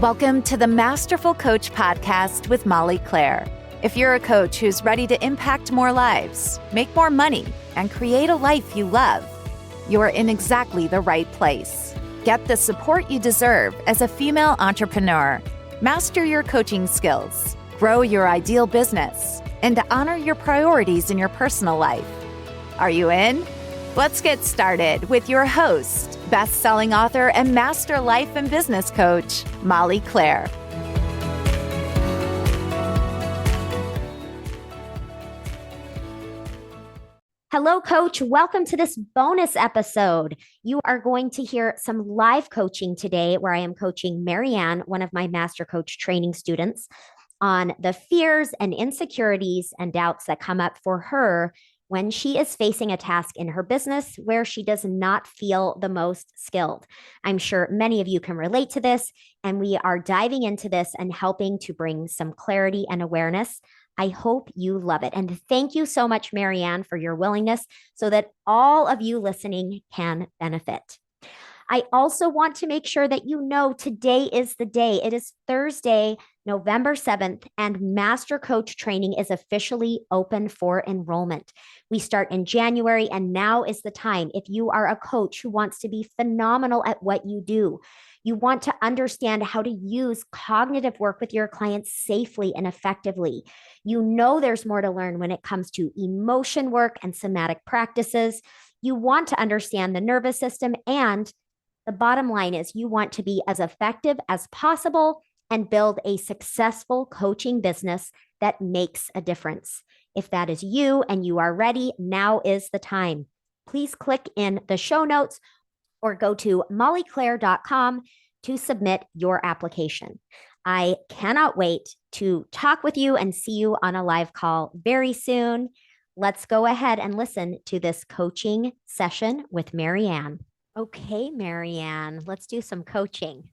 Welcome to the Masterful Coach Podcast with Molly Claire. If you're a coach who's ready to impact more lives, make more money, and create a life you love, you're in exactly the right place. Get the support you deserve as a female entrepreneur. Master your coaching skills, grow your ideal business, and honor your priorities in your personal life. Are you in? Let's get started with your host, best-selling author and master life and business coach, Molly Claire. Hello, Coach. Welcome to this bonus episode. You are going to hear some live coaching today where I am coaching Marianne, one of my Master Coach training students, on the fears and insecurities and doubts that come up for her when she is facing a task in her business where she does not feel the most skilled. I'm sure many of you can relate to this, and we are diving into this and helping to bring some clarity and awareness. I hope you love it. And thank you so much, Marianne, for your willingness so that all of you listening can benefit. I also want to make sure that you know today is the day. It is Thursday, November 7th, and Master Coach training is officially open for enrollment. We start in January, and now is the time. If you are a coach who wants to be phenomenal at what you do, you want to understand how to use cognitive work with your clients safely and effectively. You know there's more to learn when it comes to emotion work and somatic practices. You want to understand the nervous system, and the bottom line is you want to be as effective as possible and build a successful coaching business that makes a difference. If that is you and you are ready, now is the time. Please click in the show notes or go to mollyclaire.com to submit your application. I cannot wait to talk with you and see you on a live call very soon. Let's go ahead and listen to this coaching session with Marianne. Okay, Marianne, let's do some coaching.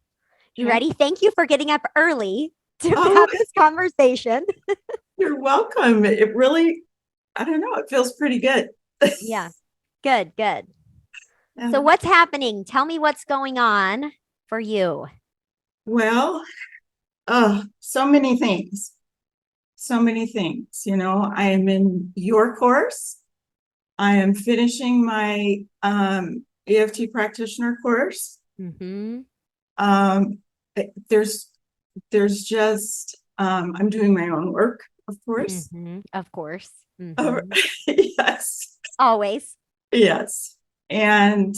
You ready? Thank you for getting up early to have this conversation. You're welcome. It really, I don't know, it feels pretty good. Yeah, good. So what's happening? Tell me what's going on for you. Well, so many things. You know, I am in your course. I am finishing my EFT practitioner course. Mm-hmm. There's just, I'm doing my own work, of course. Mm-hmm. Of course. Mm-hmm. Yes. Always. Yes. And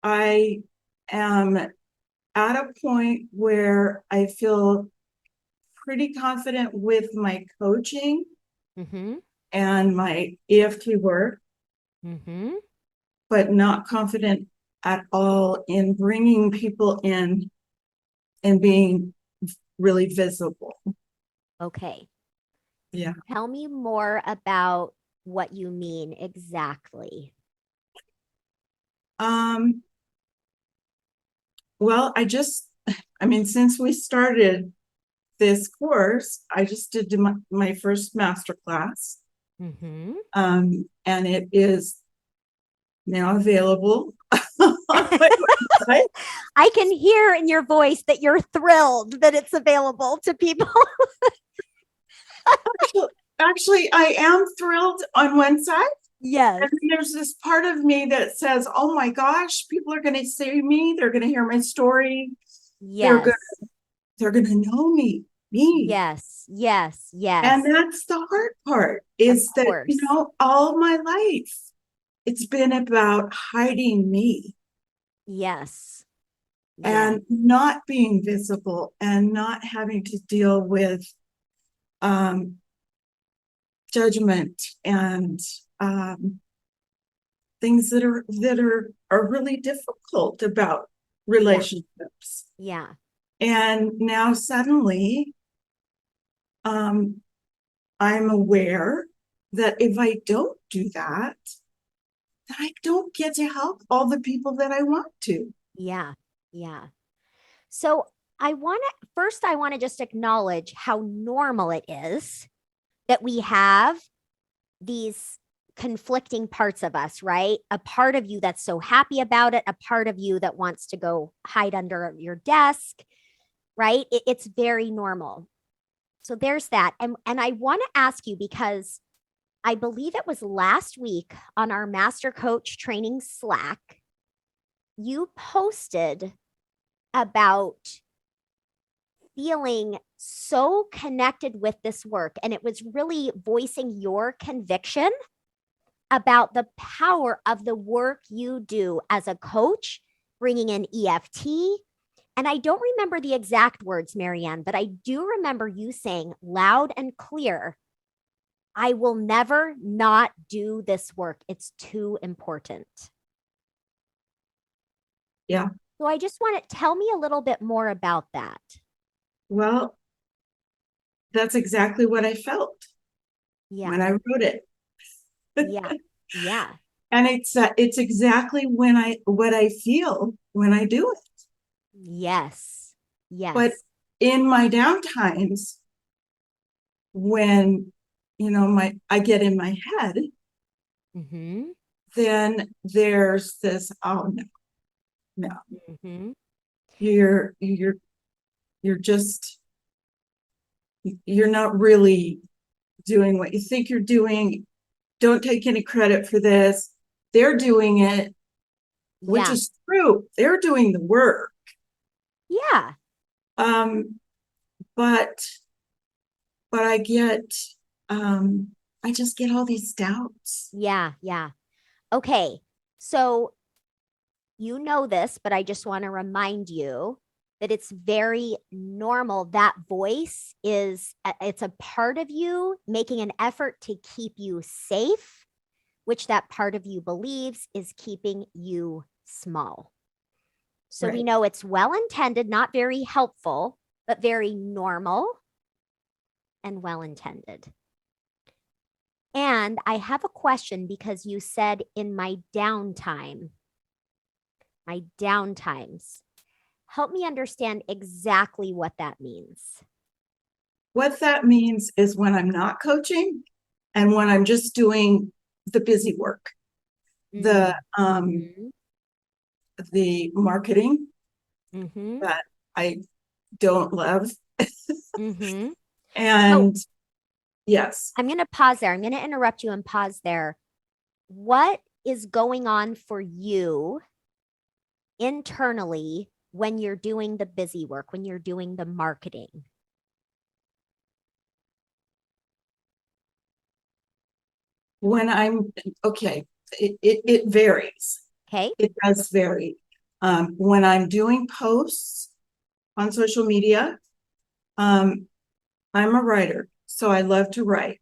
I am at a point where I feel pretty confident with my coaching and my EFT work, but not confident at all in bringing people in and being really visible. Okay. Yeah. Tell me more about what you mean exactly. Well, since we started this course, I just did my first master class. And it is now available on my website. I can hear in your voice that you're thrilled that it's available to people. Actually, I am thrilled on one side. Yes. And there's this part of me that says, oh my gosh, people are going to see me. They're going to hear my story. Yes. They're going to know me. Yes. And that's the hard part is that, you know, all my life, it's been about hiding me. Yes. And not being visible and not having to deal with judgment and things that are really difficult about relationships. Yeah. And now suddenly I'm aware that if I don't do that I don't get to help all the people that I want to. Yeah. So I want to just acknowledge how normal it is that we have these conflicting parts of us, right? A part of you that's so happy about it, a part of you that wants to go hide under your desk, right? It's very normal. So there's that. And I want to ask you, because I believe it was last week on our Master Coach Training Slack, you posted about feeling so connected with this work. And it was really voicing your conviction about the power of the work you do as a coach, bringing in EFT. And I don't remember the exact words, Marianne, but I do remember you saying loud and clear, I will never not do this work. It's too important. Yeah. So I just want to tell me a little bit more about that. Well, that's exactly what I felt when I wrote it. Yeah. Yeah. And it's exactly what I feel when I do it. Yes. Yes. But in my downtimes, when I get in my head, then there's this, oh no. You're just, you're not really doing what you think you're doing. Don't take any credit for this. They're doing it, which is true. They're doing the work. Yeah. But I get, I just get all these doubts. Yeah. Yeah. Okay. So you know this, but I just want to remind you that it's very normal. That voice it's a part of you making an effort to keep you safe, which that part of you believes is keeping you small. So we know it's well-intended, not very helpful, but very normal and well-intended. And I have a question, because you said in my downtimes. Help me understand exactly what that means. What that means is when I'm not coaching and when I'm just doing the busy work, the marketing that I don't love. And so, yes. I'm going to pause there. I'm going to interrupt you and pause there. What is going on for you internally when you're doing the busy work, when you're doing the marketing? When I'm, it varies. Okay. It does vary. When I'm doing posts on social media, I'm a writer, so I love to write.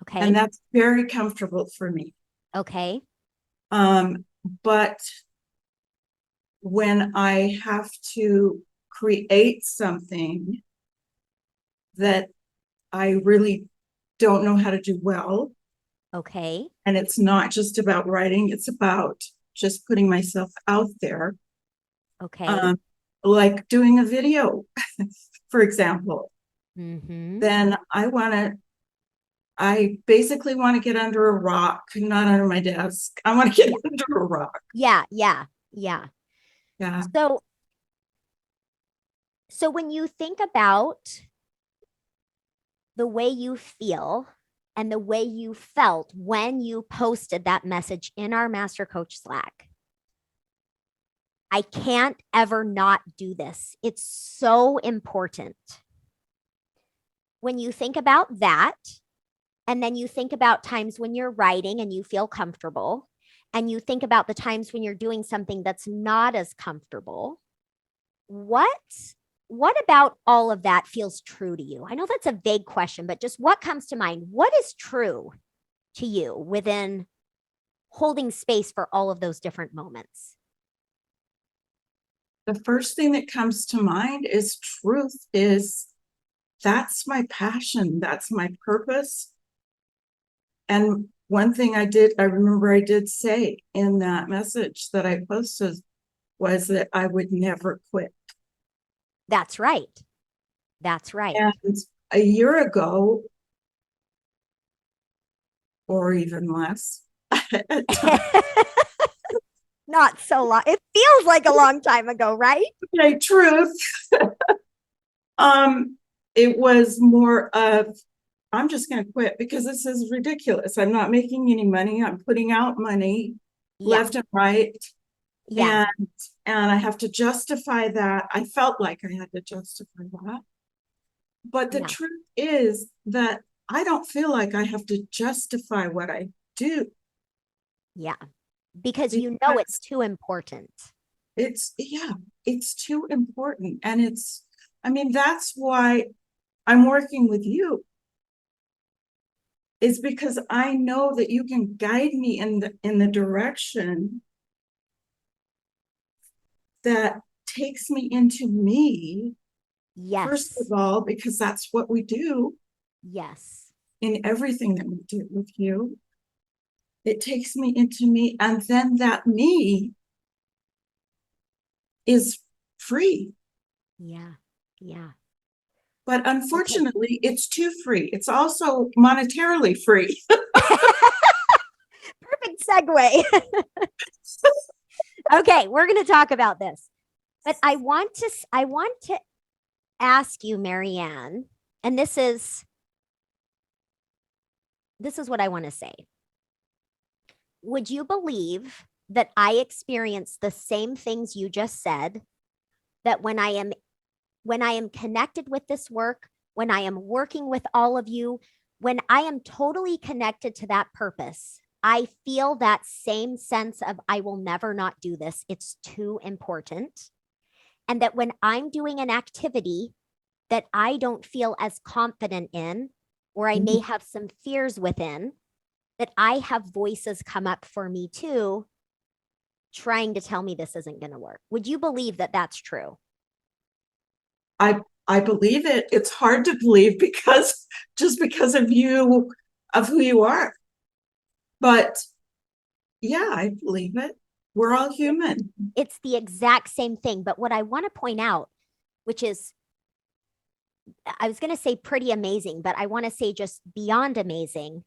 Okay. And that's very comfortable for me. Okay. But when I have to create something that I really don't know how to do well. Okay. And it's not just about writing, it's about just putting myself out there. Okay. Like doing a video, for example. Then I basically want to get under a rock, not under my desk. I want to get under a rock. Yeah. So when you think about the way you feel and the way you felt when you posted that message in our Master Coach Slack, I can't ever not do this. It's so important. When you think about that, and then you think about times when you're writing and you feel comfortable, and you think about the times when you're doing something that's not as comfortable, what about all of that feels true to you? I know that's a vague question, but just what comes to mind? What is true to you within holding space for all of those different moments? The first thing that comes to mind is truth. That's my passion. That's my purpose. And one thing I remember I did say in that message that I posted was that I would never quit. That's right. That's right. And a year ago, or even less, at times. Not so long. It feels like a long time ago, right? Okay, truth. It was more of, I'm just going to quit because this is ridiculous. I'm not making any money. I'm putting out money left and right. Yeah. And I have to justify that. I felt like I had to justify that. But the truth is that I don't feel like I have to justify what I do. Yeah. Because you know it's too important. It's too important. And that's why I'm working with you. Is because I know that you can guide me in the direction that takes me into me. Yes. First of all, because that's what we do. Yes. In everything that we do with you. It takes me into me, and then that me is free. Yeah. Yeah. But unfortunately, it's too free. It's also monetarily free. Perfect segue. Okay, we're going to talk about this. But I want to ask you, Marianne, and this is what I want to say. Would you believe that I experience the same things you just said, that when I am connected with this work, when I am working with all of you, when I am totally connected to that purpose, I feel that same sense of I will never not do this. It's too important. And that when I'm doing an activity that I don't feel as confident in, or I may have some fears within, that I have voices come up for me too, trying to tell me this isn't going to work. Would you believe that that's true? I believe it. It's hard to believe because of you, of who you are. But yeah, I believe it. We're all human. It's the exact same thing. But what I want to point out, which is, I was going to say pretty amazing, but I want to say just beyond amazing,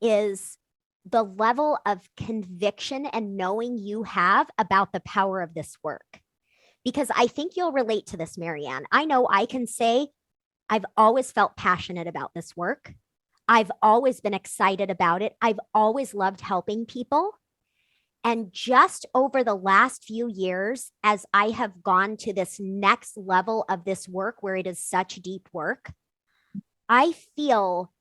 is the level of conviction and knowing you have about the power of this work. Because I think you'll relate to this, Marianne. I know I can say I've always felt passionate about this work. I've always been excited about it. I've always loved helping people. And just over the last few years, as I have gone to this next level of this work where it is such deep work, I feel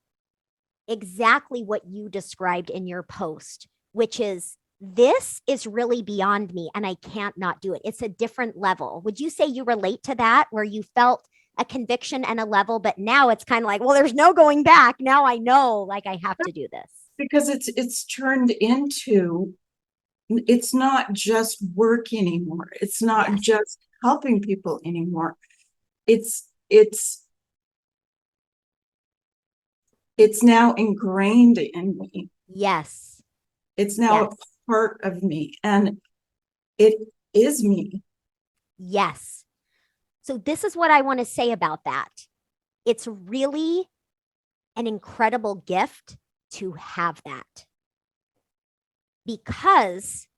exactly what you described in your post, which is, this is really beyond me and I can't not do it. It's a different level. Would you say you relate to that, where you felt a conviction and a level, but now it's kind of like, well, there's no going back. Now I know, like, I have to do this. Because it's turned into, it's not just work anymore. It's not just helping people anymore. It's now ingrained in me. Yes. It's now a part of me, and it is me. Yes. So this is what I want to say about that. It's really an incredible gift to have that, because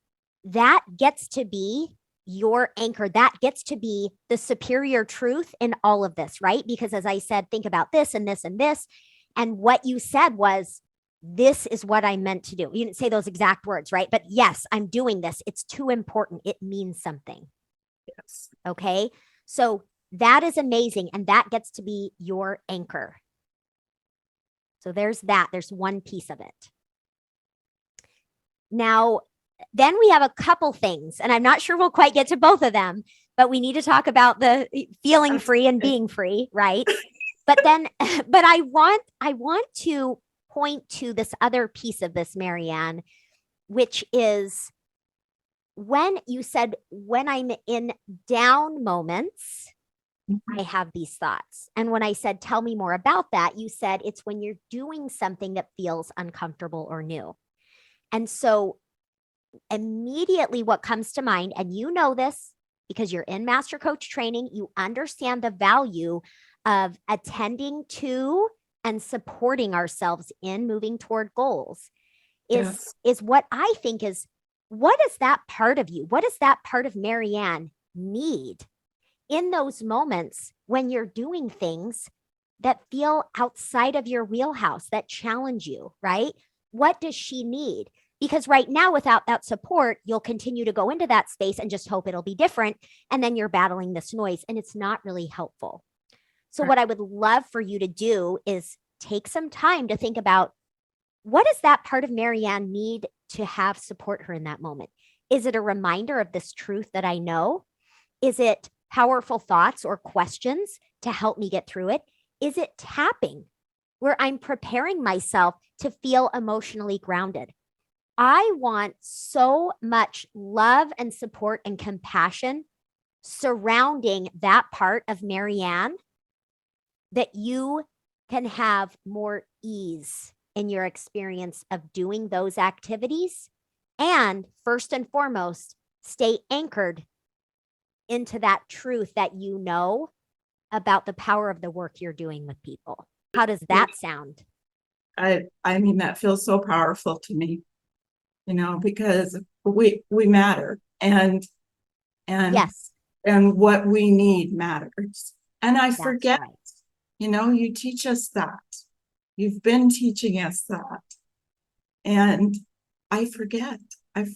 that gets to be your anchor. That gets to be the superior truth in all of this, right? Because as I said, think about this and this and this. And what you said was, this is what I meant to do. You didn't say those exact words, right? But yes, I'm doing this. It's too important. It means something. Yes. Okay. So that is amazing. And that gets to be your anchor. So there's that. There's one piece of it. Now, then we have a couple things, and I'm not sure we'll quite get to both of them, but we need to talk about the feeling free and being free, right? But I want to point to this other piece of this, Marianne, which is when you said, when I'm in down moments, I have these thoughts. And when I said, tell me more about that, you said it's when you're doing something that feels uncomfortable or new. And so immediately what comes to mind, and you know this because you're in master coach training, you understand the value of attending to and supporting ourselves in moving toward goals, is what I think is, what does that part of you, what does that part of Marianne need in those moments when you're doing things that feel outside of your wheelhouse, that challenge you, right? What does she need? Because right now, without that support, you'll continue to go into that space and just hope it'll be different. And then you're battling this noise, and it's not really helpful. So what I would love for you to do is take some time to think about, what does that part of Marianne need to have support her in that moment? Is it a reminder of this truth that I know? Is it powerful thoughts or questions to help me get through it? Is it tapping, where I'm preparing myself to feel emotionally grounded? I want so much love and support and compassion surrounding that part of Marianne, that you can have more ease in your experience of doing those activities. And first and foremost, stay anchored into that truth that you know about the power of the work you're doing with people. How does that sound? I mean, that feels so powerful to me, because we matter, and Yes, and what we need matters. And I that's forget, right. you teach us that. You've been teaching us that. And I forget. I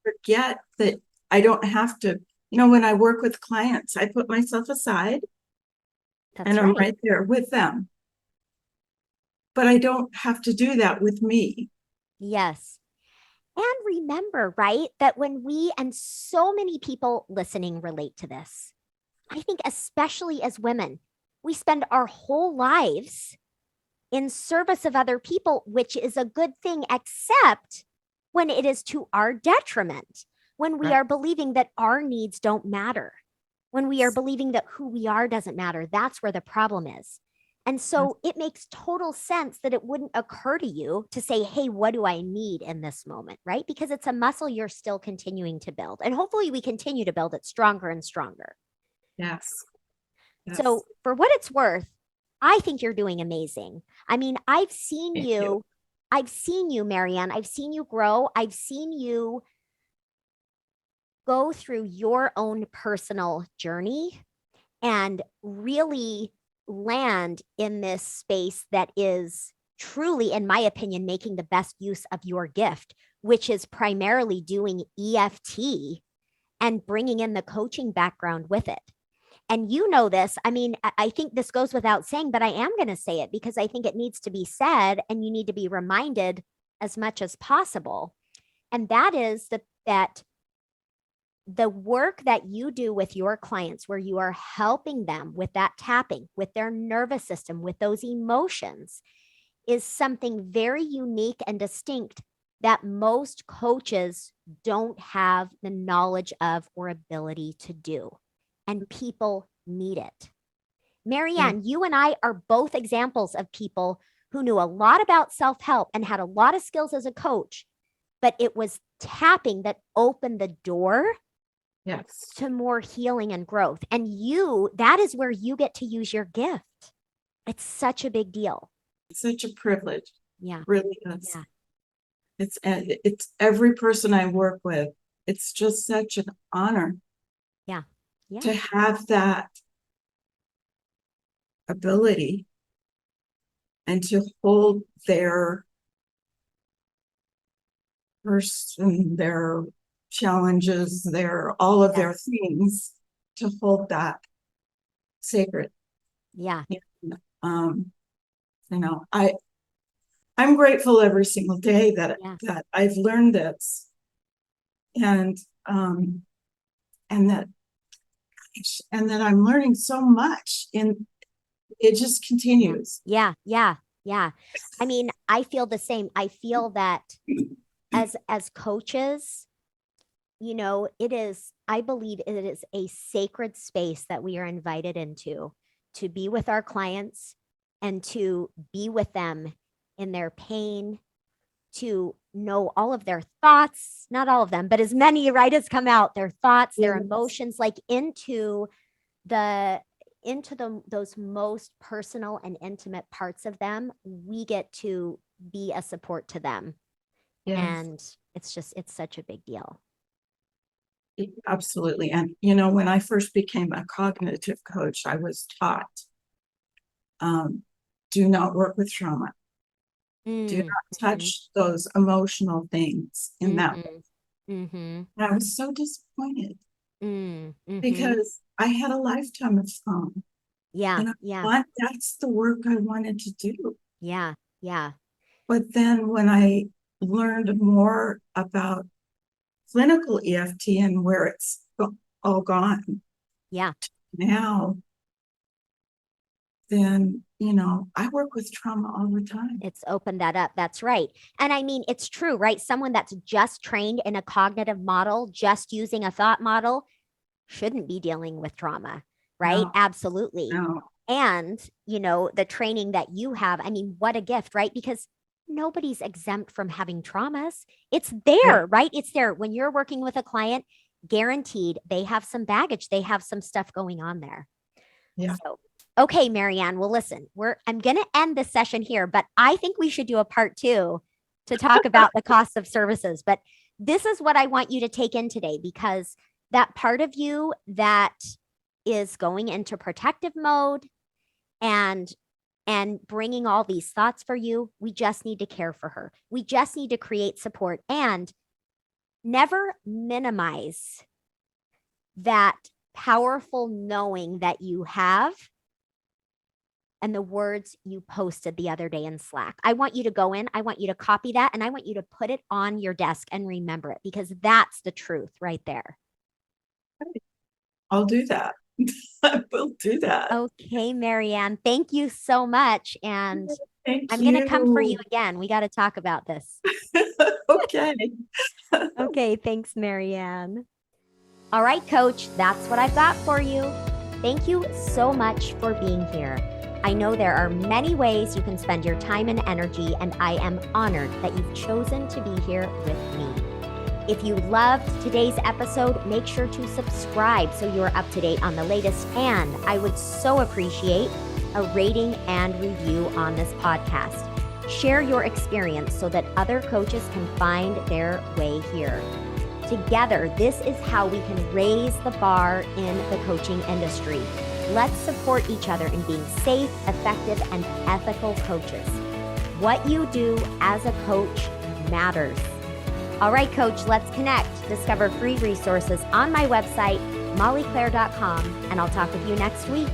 forget that I don't have to, when I work with clients, I put myself aside and I'm right there with them. But I don't have to do that with me. Yes. And remember, right, that when we, and so many people listening relate to this, I think especially as women, we spend our whole lives in service of other people, which is a good thing, except when it is to our detriment, when we are believing that our needs don't matter, when we are believing that who we are doesn't matter. That's where the problem is. And so it makes total sense that it wouldn't occur to you to say, hey, what do I need in this moment, right? Because it's a muscle you're still continuing to build. And hopefully we continue to build it stronger and stronger. Yes. So for what it's worth, I think you're doing amazing. I mean, I've seen you, Marianne. I've seen you grow. I've seen you go through your own personal journey and really land in this space that is truly, in my opinion, making the best use of your gift, which is primarily doing EFT and bringing in the coaching background with it. And you know this, I mean, I think this goes without saying, but I am going to say it because I think it needs to be said and you need to be reminded as much as possible. And that is that the work that you do with your clients, where you are helping them with that tapping, with their nervous system, with those emotions, is something very unique and distinct that most coaches don't have the knowledge of or ability to do. And people need it. Marianne, you and I are both examples of people who knew a lot about self-help and had a lot of skills as a coach, but it was tapping that opened the door to more healing and growth. And that is where you get to use your gift. It's such a big deal. It's such a privilege. Yeah. Really is. Yeah. It's every person I work with. It's just such an honor. Yeah. Yeah. To have that ability and to hold their person, their challenges, all of their things, to hold that sacred. Yeah. I'm grateful every single day that I've learned this, and that I'm learning so much, and it just continues. Yeah. I mean, I feel the same. I feel that as coaches, I believe it is a sacred space that we are invited into to be with our clients and to be with them in their pain, to know all of their thoughts, not all of them, but as many, right, as come out, their thoughts, their emotions, like into those most personal and intimate parts of them. We get to be a support to them Yes. And it's such a big deal. Absolutely. And, when I first became a cognitive coach, I was taught, do not work with trauma. Do not touch those emotional things in that way. And I was so disappointed because I had a lifetime of trauma. Yeah. And Yeah. that's the work I wanted to do. Yeah. Yeah. But then when I learned more about clinical EFT and where it's all gone Yeah. now, then, I work with trauma all the time. It's opened that up. That's right. And I mean, it's true, right? Someone that's just trained in a cognitive model, just using a thought model, shouldn't be dealing with trauma, right? No. Absolutely. No. And, the training that you have, I mean, what a gift, right? Because nobody's exempt from having traumas. It's there, right? It's there. When you're working with a client, guaranteed they have some baggage, they have some stuff going on there. Yeah. So, okay, Marianne, well, listen, I'm going to end this session here, but I think we should do a part 2 to talk about the cost of services. But this is what I want you to take in today, because that part of you that is going into protective mode and bringing all these thoughts for you, we just need to care for her. We just need to create support and never minimize that powerful knowing that you have and the words you posted the other day in Slack. I want you to go in, I want you to copy that, and I want you to put it on your desk and remember it, because that's the truth right there. I'll do that. I will do that. Okay, Marianne, thank you so much. And I'm going to come for you again. We got to talk about this. Okay. Okay, thanks, Marianne. All right, Coach, that's what I've got for you. Thank you so much for being here. I know there are many ways you can spend your time and energy, and I am honored that you've chosen to be here with me. If you loved today's episode, make sure to subscribe so you're up to date on the latest. And I would so appreciate a rating and review on this podcast. Share your experience so that other coaches can find their way here. Together, this is how we can raise the bar in the coaching industry. Let's support each other in being safe, effective, and ethical coaches. What you do as a coach matters. All right, Coach, let's connect. Discover free resources on my website, mollyclaire.com, and I'll talk with you next week.